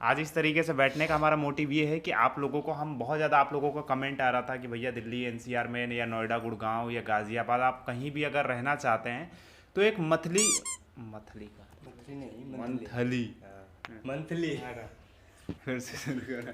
आज इस तरीके से बैठने का हमारा मोटिव ये है कि आप लोगों को हम बहुत ज़्यादा आप लोगों का कमेंट आ रहा था कि भैया दिल्ली एनसीआर में या नोएडा गुड़गांव या गाज़ियाबाद आप कहीं भी अगर रहना चाहते हैं तो एक मथली मथली का मंथली नहीं मंथली मंथली फिर से शुरू करें।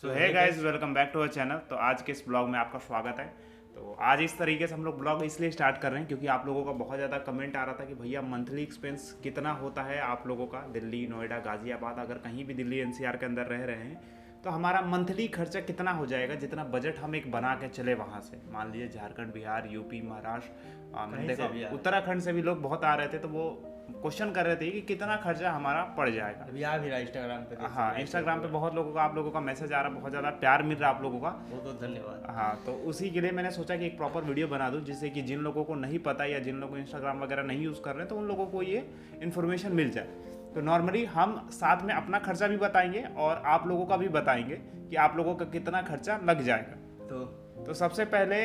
So hey guys, welcome back to our channel. तो आज के इस ब्लॉग में आपका स्वागत है। तो आज इस तरीके से हम लोग ब्लॉग इसलिए स्टार्ट कर रहे हैं क्योंकि आप लोगों का बहुत ज़्यादा कमेंट आ रहा था कि भैया मंथली एक्सपेंस कितना होता है आप लोगों का दिल्ली नोएडा गाज़ियाबाद, अगर कहीं भी दिल्ली एनसीआर के अंदर रह रहे हैं तो हमारा मंथली खर्चा कितना हो जाएगा, जितना बजट हम एक बना के चले वहाँ से। मान लीजिए झारखंड, बिहार, यूपी, महाराष्ट्र, मैंने देखा उत्तराखंड से भी लोग बहुत आ रहे थे, तो वो क्वेश्चन कर रहे थे कि कितना खर्चा हमारा पड़ जाएगा। अभी आ भी रहा इंस्टाग्राम पे। हाँ, इंस्टाग्राम पे बहुत लोगों का आप लोगों का मैसेज आ रहा है, बहुत ज़्यादा प्यार मिल रहा है आप लोगों का, बहुत बहुत धन्यवाद। हाँ। तो उसी के लिए मैंने सोचा कि एक प्रॉपर वीडियो बना दूं जिससे कि जिन लोगों को नहीं पता या जिन लोगों को इंस्टाग्राम वगैरह नहीं यूज़ कर रहे हैं तो उन लोगों को ये इन्फॉर्मेशन मिल जाए। तो नॉर्मली हम साथ में अपना खर्चा भी बताएंगे और आप लोगों का भी बताएंगे कि आप लोगों का कितना खर्चा लग जाएगा। तो सबसे पहले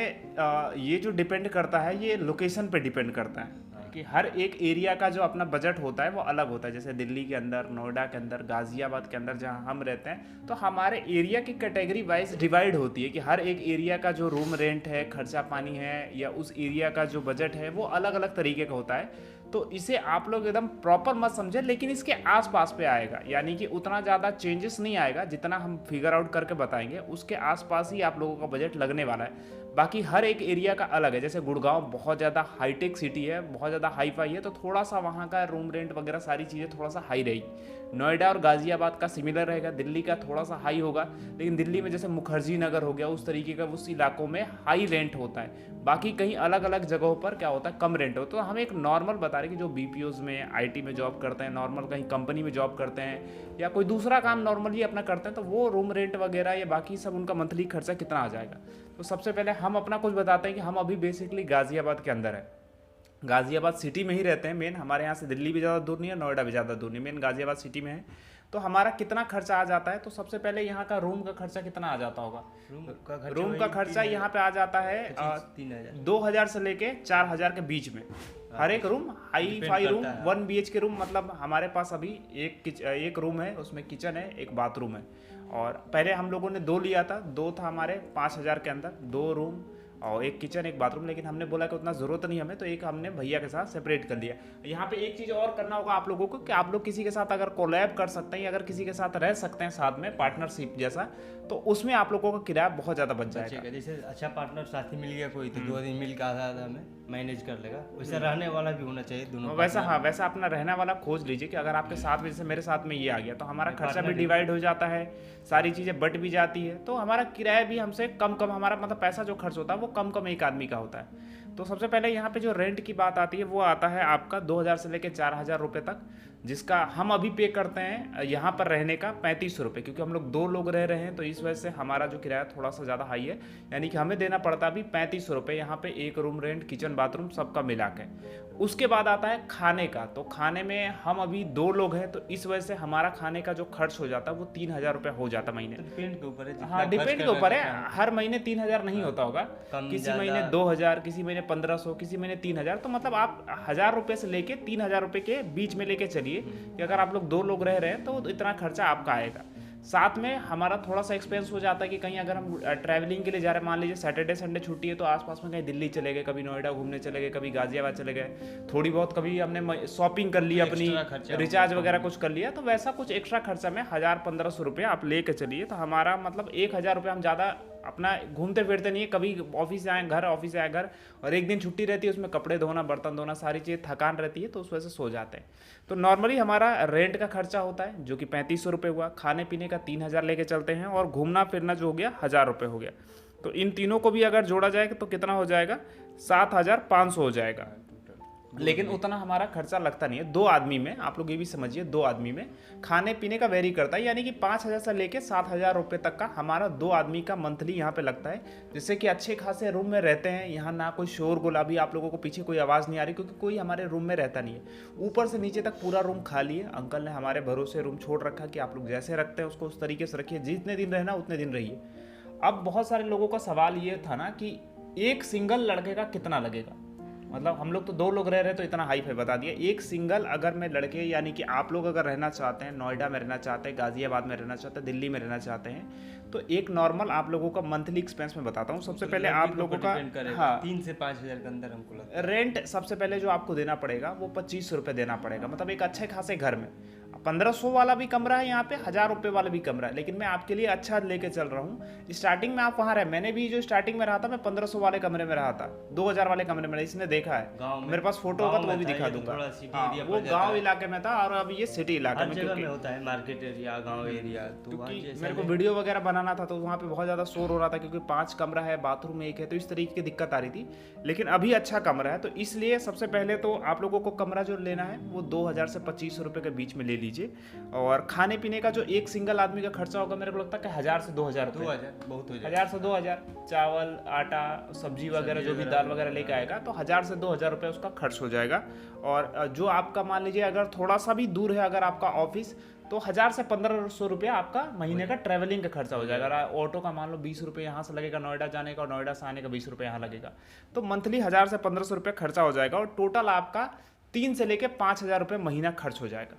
ये जो डिपेंड करता है ये लोकेशन पे डिपेंड करता है कि हर एक एरिया का जो अपना बजट होता है वो अलग होता है। जैसे दिल्ली के अंदर, नोएडा के अंदर, गाज़ियाबाद के अंदर जहाँ हम रहते हैं तो हमारे एरिया की कैटेगरी वाइज डिवाइड होती है कि हर एक एरिया का जो रूम रेंट है, खर्चा पानी है या उस एरिया का जो बजट है वो अलग अलग तरीके का होता है। तो इसे आप लोग एकदम प्रॉपर मत समझे, लेकिन इसके आसपास पे आएगा, यानी कि उतना ज़्यादा चेंजेस नहीं आएगा। जितना हम फिगर आउट करके बताएंगे उसके आसपास ही आप लोगों का बजट लगने वाला है। बाकी हर एक एरिया का अलग है। जैसे गुड़गांव बहुत ज़्यादा हाईटेक सिटी है, बहुत ज़्यादा हाई फाई है, तो थोड़ा सा वहाँ का रूम रेंट वगैरह सारी चीज़ें थोड़ा सा हाई रहेगी। नोएडा और गाज़ियाबाद का सिमिलर रहेगा, दिल्ली का थोड़ा सा हाई होगा, लेकिन दिल्ली में जैसे मुखर्जी नगर हो गया उस तरीके का उस इलाकों में हाई रेंट होता है। बाकी कहीं अलग अलग जगहों पर क्या होता है, कम रेंट होता है। तो हम एक नॉर्मल बता रहे कि जो बीपीओज में, आईटी में जॉब करते हैं, नॉर्मल कहीं कंपनी में जॉब करते हैं या कोई दूसरा काम नॉर्मली अपना करते हैं, तो वो रूम रेंट वगैरह या बाकी सब उनका मंथली खर्चा कितना आ जाएगा। तो सबसे पहले हम अपना कुछ बताते हैं कि हम अभी बेसिकली गाज़ियाबाद के अंदर है, गाज़ियाबाद सिटी में ही रहते हैं। मेन हमारे यहाँ से दिल्ली भी ज़्यादा दूर नहीं है, नोएडा भी ज़्यादा दूर नहीं, मेन गाज़ियाबाद सिटी में है। तो हमारा कितना खर्चा आ जाता है, तो सबसे पहले यहाँ का रूम का खर्चा कितना आ जाता होगा। रूम का खर्चा यहाँ पे आ जाता है 2000 से लेके 4000 के बीच में। हर एक room hi fi room, 1 BHK room, मतलब हमारे पास अभी एक रूम है, उसमें किचन है, एक बाथरूम है। और पहले हम लोगों ने 2 लिया था, 2 था हमारे 5000 के अंदर, 2 रूम और एक किचन एक बाथरूम, लेकिन हमने बोला कि उतना ज़रूरत नहीं हमें, तो एक हमने भैया के साथ सेपरेट कर लिया। यहाँ पे एक चीज़ और करना होगा आप लोगों को कि आप लोग किसी के साथ अगर कोलैब कर सकते हैं, अगर किसी के साथ रह सकते हैं साथ में पार्टनरशिप जैसा, तो उसमें आप लोगों का किराया बहुत ज़्यादा बच जाएगा। जैसे अच्छा पार्टनर साथी मिल गया कोई तो 2 दिन मिल के आधा आधा में मैनेज कर लेगा। वैसे रहने वाला भी होना चाहिए दोनों। वैसा हाँ, वैसा अपना रहने वाला खोज लीजिए कि अगर आपके साथ में, जैसे मेरे साथ में ये आ गया, तो हमारा खर्चा भी डिवाइड हो जाता है, सारी चीज़ें बट भी जाती है, तो हमारा किराया भी हमसे कम कम, हमारा मतलब पैसा जो खर्च होता है वो कम कम एक आदमी का होता है। तो सबसे पहले यहाँ पे जो रेंट की बात आती है वो आता है आपका 2000 से लेकर 4000 रुपये तक, जिसका हम अभी पे करते हैं यहाँ पर रहने का 3500 रुपये, क्योंकि हम लोग 2 लोग रह रहे हैं तो इस वजह से हमारा जो किराया थोड़ा सा ज़्यादा हाई है, यानी कि हमें देना पड़ता है अभी 3500 रुपये यहाँ पे एक रूम रेंट, किचन, बाथरूम सबका मिला के। उसके बाद आता है खाने का। तो खाने में हम अभी 2 लोग हैं, तो इस वजह से हमारा खाने का जो खर्च हो जाता है वो 3000 रुपये हो जाता महीने। डिपेंड के ऊपर है। हाँ, डिपेंड के ऊपर है, हर महीने 3000 नहीं होता होगा, किसी महीने 2000, किसी महीने 1500, किसी महीने 3000। तो मतलब आप 1000 रुपये से लेके 3000 रुपये के बीच में लेके चलिए कि अगर आप लोग 2 लोग रह रहे हैं तो इतना खर्चा आपका आएगा। साथ में हमारा थोड़ा सा एक्सपेंस हो जाता है कि कहीं अगर हम ट्रैवलिंग के लिए जा रहे हैं, मान लीजिए सैटरडे संडे छुट्टी है, तो आसपास में कहीं दिल्ली चले गए, कभी नोएडा घूमने चले गए, कभी गाज़ियाबाद चले गए, थोड़ी बहुत कभी हमने शॉपिंग कर ली, अपनी रिचार्ज वगैरह कुछ कर लिया, तो वैसा कुछ एक्स्ट्रा खर्चा में 1000-1500 रुपये आप लेके चलिए। तो हमारा मतलब 1000 रुपये हम ज़्यादा अपना घूमते फिरते नहीं है, कभी ऑफिस से आए घर, ऑफिस से आए घर, और एक दिन छुट्टी रहती है उसमें कपड़े धोना, बर्तन धोना, सारी चीज़ थकान रहती है, तो उस वजह से सो जाते हैं। तो नॉर्मली हमारा रेंट का खर्चा होता है जो कि 3500 रुपये हुआ, खाने पीने का 3000 लेके चलते हैं, और घूमना फिरना जो हो गया 1000 रुपये हो गया। तो इन तीनों को भी अगर जोड़ा जाए तो कितना हो जाएगा, 7500 हो जाएगा। लेकिन उतना हमारा खर्चा लगता नहीं है 2 आदमी में। आप लोग ये भी समझिए, 2 आदमी में खाने पीने का वेरी करता है, यानी कि 5000 से लेके 7000 रुपये तक का हमारा 2 आदमी का मंथली यहाँ पे लगता है। जिससे कि अच्छे खासे रूम में रहते हैं, यहाँ ना कोई शोर गुलाबी, आप लोगों को पीछे कोई आवाज़ नहीं आ रही, क्योंकि कोई हमारे रूम में रहता नहीं है। ऊपर से नीचे तक पूरा रूम खाली है। अंकल ने हमारे भरोसे रूम छोड़ रखा कि आप लोग जैसे रखते हैं उसको उस तरीके से रखिए, जितने दिन रहना उतने दिन रहिए। अब बहुत सारे लोगों का सवाल ये था ना कि एक सिंगल लड़के का कितना लगेगा। मतलब हम लोग तो 2 लोग रह रहे हैं तो इतना हाई फाई बता दिया। एक सिंगल अगर मैं लड़के यानी कि आप लोग अगर रहना चाहते हैं, नोएडा में रहना चाहते हैं, गाजियाबाद में रहना चाहते हैं, दिल्ली में रहना चाहते हैं, तो एक नॉर्मल आप लोगों का मंथली एक्सपेंस मैं बताता हूँ। सबसे पहले आप लोगों का 3 से 5 हज़ार के अंदर हमको लगता है। रेंट सबसे पहले जो आपको देना पड़ेगा वो 2500 रुपये देना पड़ेगा, मतलब एक अच्छे खासे घर में। 1500 वाला भी कमरा है यहाँ पे, 1000 रुपये वाला भी कमरा है, लेकिन मैं आपके लिए अच्छा लेके चल रहा हूँ। स्टार्टिंग में आप वहाँ रहे, मैंने भी जो स्टार्टिंग में रहा था मैं 1500 वाले कमरे में रहा था, 2000 वाले कमरे में, इसने देखा है, मेरे पास फोटो होगा तो वो भी दिखा दूंगा। हाँ, वो गाँव इलाके में था और अब ये सिटी इलाके में, जगह में होता है, मार्केट एरिया, गाँव एरिया। तो क्योंकि मेरे को वीडियो वगैरह बनाना था तो वहाँ पे बहुत ज़्यादा शोर हो रहा था, क्योंकि 5 कमरा है, बाथरूम एक है, तो इस तरीके की दिक्कत आ रही थी। लेकिन अभी अच्छा कमरा है, तो इसलिए सबसे पहले तो आप लोगों को कमरा जो लेना है वो 2000 से 2500 रुपये के बीच में ले लीजिए। और खाने पीने का जो एक सिंगल आदमी का खर्चा होगा मेरे को लगता है कि 1000 से 2000 रुपये, 2000 बहुत हो जाएगा। 1000 से 2000, चावल आटा सब्जी वगैरह जो भी दाल वगैरह लेके आएगा तो 1000 से 2000 रुपये उसका खर्च हो जाएगा। और जो आपका मान लीजिए अगर थोड़ा सा भी दूर है अगर आपका ऑफिस, तो 1000 से 1500 रुपया आपका महीने का ट्रैवलिंग का खर्चा हो जाएगा। ऑटो का मान लो 20 रुपये यहाँ से लगेगा नोएडा जाने का, और नोएडा से आने का 20 रुपये यहाँ लगेगा, तो मंथली 1000 से 1500 रुपये खर्चा हो जाएगा। और टोटल आपका 3 से लेके 5000 रुपये महीना खर्च हो जाएगा।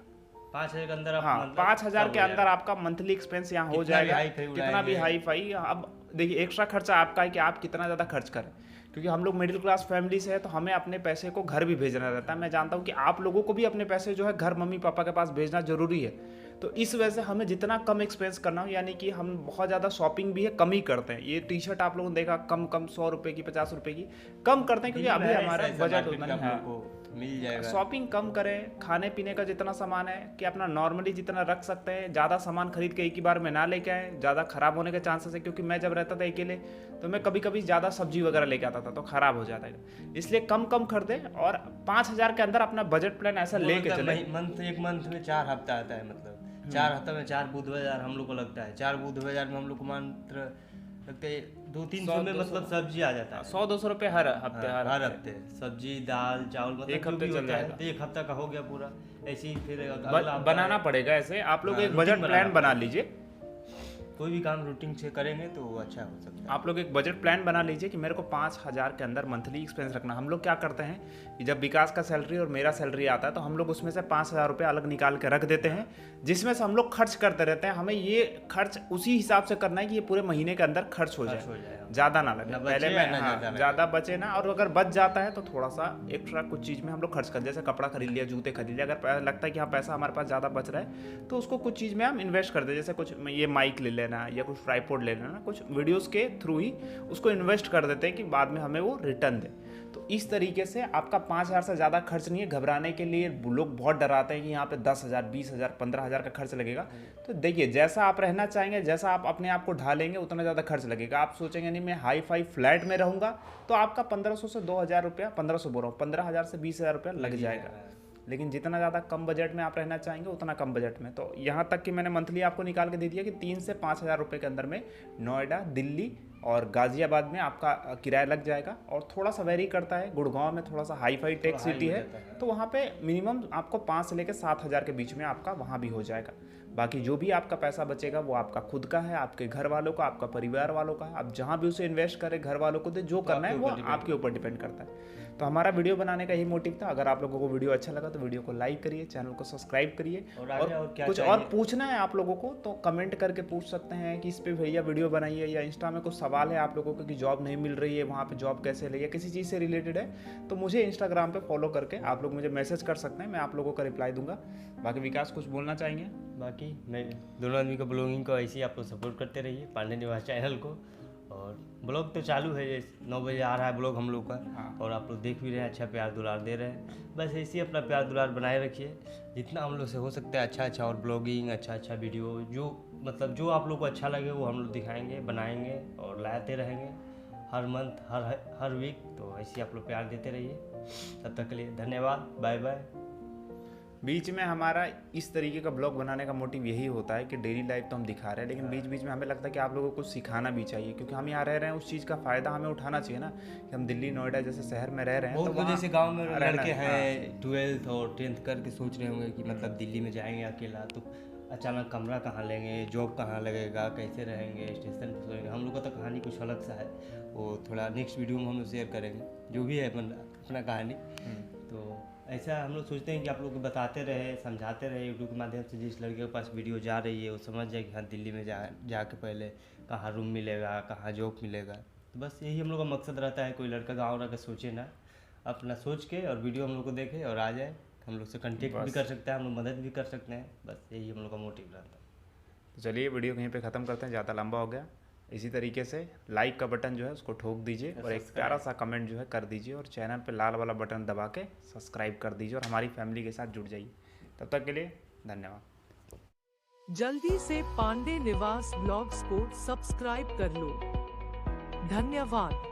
5000 के अंदर, हाँ, 5000 के अंदर आपका मंथली एक्सपेंस यहाँ हो जाएगा। कितना भी हाई फाई, अब देखिए एक्स्ट्रा खर्चा आपका है कि आप कितना ज़्यादा खर्च करें, क्योंकि हम लोग मिडिल क्लास फैमिली से है तो हमें अपने पैसे को घर भी भेजना रहता है। मैं जानता हूँ कि आप लोगों को भी अपने पैसे जो है घर मम्मी पापा के पास भेजना जरूरी है, तो इस वजह से हमें जितना कम एक्सपेंस करना हो, यानी कि हम बहुत ज़्यादा शॉपिंग भी है कम ही करते हैं। ये टी शर्ट आप लोगों ने देखा कम 100 रुपये की, 50 रुपये की कम करते हैं, क्योंकि अभी हमारा बजट उतना नहीं है। मिल जाएगा। शॉपिंग कम करें, खाने पीने का जितना सामान है कि अपना नॉर्मली जितना रख सकते हैं, ज़्यादा सामान खरीद के एक ही बार में ना लेके आए, ज़्यादा ख़राब होने के चांसेस है। क्योंकि मैं जब रहता था अकेले तो मैं कभी कभी ज़्यादा सब्जी वगैरह लेके आता था तो ख़राब हो जाता है, इसलिए कम कम खरीदें। और 5000 के अंदर अपना बजट प्लान ऐसा लेके चले। एक मंथ में 4 हफ्ता आता है, मतलब 4 हफ्ता में 4 बुधवार हम लोग को लगता है। 4 बुधवार में हम लोग को मात्र लगता है 200-300 में मतलब सब्जी आ जाता है। 100-200 रुपये हर हफ्ते, हर हफ्ते सब्जी दाल चावल, मतलब एक हफ्ते चल जाएगा। तो एक हफ्ता का हो गया पूरा। ऐसे ही फिर बनाना पड़ेगा ऐसे। आप लोग एक बजट प्लान बना लीजिए, कोई भी काम रूटीन से करेंगे तो वो अच्छा हो सकता है। आप लोग एक बजट प्लान बना लीजिए कि मेरे को 5000 के अंदर मंथली एक्सपेंस रखना। हम लोग क्या करते हैं कि जब विकास का सैलरी और मेरा सैलरी आता है तो हम लोग उसमें से 5000 रुपये अलग निकाल के रख देते हैं, जिसमें से हम लोग खर्च करते रहते हैं। हमें ये खर्च उसी हिसाब से करना है कि ये पूरे महीने के अंदर खर्च हो जाए, ज़्यादा ना लगे। पहले में ज़्यादा बचे ना, और अगर बच जाता है तो थोड़ा सा एक्स्ट्रा कुछ चीज़ में हम लोग खर्च कर, जैसे कपड़ा खरीद लिया, जूते खरीद लिया। अगर लगता है कि हाँ पैसा हमारे पास ज़्यादा बच रहा है तो उसको कुछ चीज़ में हम इन्वेस्ट कर दें, जैसे कुछ ये माइक ले लेना या कुछ ट्राइपॉड ले लेना, कुछ वीडियोस के थ्रू ही उसको इन्वेस्ट कर देते हैं कि बाद में हमें वो रिटर्न दे। तो इस तरीके से आपका 5000 से ज़्यादा खर्च नहीं है। घबराने के लिए लोग बहुत डराते हैं कि यहाँ पे 10,000, 20,000, 15,000 का खर्च लगेगा। तो देखिए जैसा आप रहना चाहेंगे, जैसा आप अपने आप को ढालेंगे उतना ज़्यादा खर्च लगेगा। आप सोचेंगे नहीं मैं हाई फाई फ्लैट में रहूँगा तो आपका 1500 से 2000 रुपया, 1500 बोल रहा हूँ, 15,000 से 20,000 रुपया लग जाएगा। लेकिन जितना ज़्यादा कम बजट में आप रहना चाहेंगे उतना कम बजट में, तो यहाँ तक कि मैंने मंथली आपको निकाल के दे दिया कि 3 से 5,000 रुपये के अंदर में नोएडा, दिल्ली और गाज़ियाबाद में आपका किराया लग जाएगा। और थोड़ा सा वेरी करता है, गुड़गांव में थोड़ा सा हाई फाई टेक सिटी है तो वहाँ पे मिनिमम आपको 5 से लेकर 7,000 के बीच में आपका वहाँ भी हो जाएगा। बाकी जो भी आपका पैसा बचेगा वो आपका खुद का है, आपके घर वालों का, आपका परिवार वालों का है। आप जहाँ भी उसे इन्वेस्ट करें, घर वालों को दे, जो करना है वो आपके ऊपर डिपेंड करता है। तो हमारा वीडियो बनाने का यही मोटिव था। अगर आप लोगों को वीडियो अच्छा लगा तो वीडियो को लाइक करिए, चैनल को सब्सक्राइब करिए। और कुछ और पूछना है आप लोगों को तो कमेंट करके पूछ सकते हैं कि इस पे भैया वीडियो बनाइए, या इंस्टा में कुछ सवाल है आप लोगों को कि जॉब नहीं मिल रही है, वहाँ पे जॉब कैसे ले, या किसी चीज़ से रिलेटेड है तो मुझे इंस्टाग्राम पे फॉलो करके आप लोग मुझे मैसेज कर सकते हैं, मैं आप लोगों का रिप्लाई दूंगा। बाकी विकास कुछ बोलना चाहेंगे? बाकी मैं दोनों आदमी का ब्लॉगिंग को ऐसे ही आप लोग सपोर्ट करते रहिए, पांडे निवास चैनल को। और ब्लॉग तो चालू है, 9 बजे आ रहा है ब्लॉग हम लोग का। हाँ। और आप लोग देख भी रहे हैं, अच्छा प्यार दुलार दे रहे हैं। बस ऐसे ही अपना प्यार दुलार बनाए रखिए, जितना हम लोग से हो सकता है अच्छा और ब्लॉगिंग, अच्छा वीडियो, जो मतलब जो आप लोग को अच्छा लगे वो हम लोग दिखाएंगे, बनाएंगे और लाते रहेंगे हर मंथ, हर वीक। तो ऐसे ही आप लोग प्यार देते रहिए। तब तक के लिए धन्यवाद, बाय बाय। बीच में हमारा इस तरीके का ब्लॉग बनाने का मोटिव यही होता है कि डेली लाइफ तो हम दिखा रहे हैं, लेकिन बीच बीच में हमें लगता है कि आप लोगों को कुछ सिखाना भी चाहिए, क्योंकि हम यहाँ रह रहे हैं, उस चीज़ का फ़ायदा हमें उठाना चाहिए ना। कि हम दिल्ली, नोएडा जैसे शहर में रह रहे हैं तो जैसे गांव में लड़के हैं 12th और 10th करके सोच रहे होंगे कि मतलब दिल्ली में जाएंगे अकेला, तो अचानक कमरा कहाँ लेंगे, जॉब कहाँ लगेगा, कैसे रहेंगे, स्टेशन पर सोएंगे। हम लोग का तो कहानी कुछ अलग सा है, वो थोड़ा नेक्स्ट वीडियो में हम लोग शेयर करेंगे। जो भी है अपना अपना कहानी। तो ऐसा हम लोग सोचते हैं कि आप लोग को बताते रहे, समझाते रहे यूट्यूब के माध्यम से। जिस लड़के के पास वीडियो जा रही है वो समझ जाए कि हाँ दिल्ली में जाके पहले कहाँ रूम मिलेगा, कहाँ जॉब मिलेगा। तो बस यही हम लोग का मकसद रहता है। कोई लड़का गाँव रह कर सोचे ना, अपना सोच के और वीडियो हम लोग को देखे और आ जाए। हम लोग से कंटेक्ट भी कर सकते हैं, हम लोग मदद भी कर सकते हैं। बस यही हम लोग का मोटिव रहता है। तो चलिए वीडियो कहीं पे ख़त्म करते हैं, ज़्यादा लंबा हो गया। इसी तरीके से लाइक का बटन जो है उसको ठोक दीजिए और एक प्यारा सा कमेंट जो है कर दीजिए और चैनल पे लाल वाला बटन दबा के सब्सक्राइब कर दीजिए और हमारी फैमिली के साथ जुड़ जाइए। तब तक के लिए धन्यवाद। जल्दी से पांडे निवास ब्लॉग्स को सब्सक्राइब कर लो। धन्यवाद।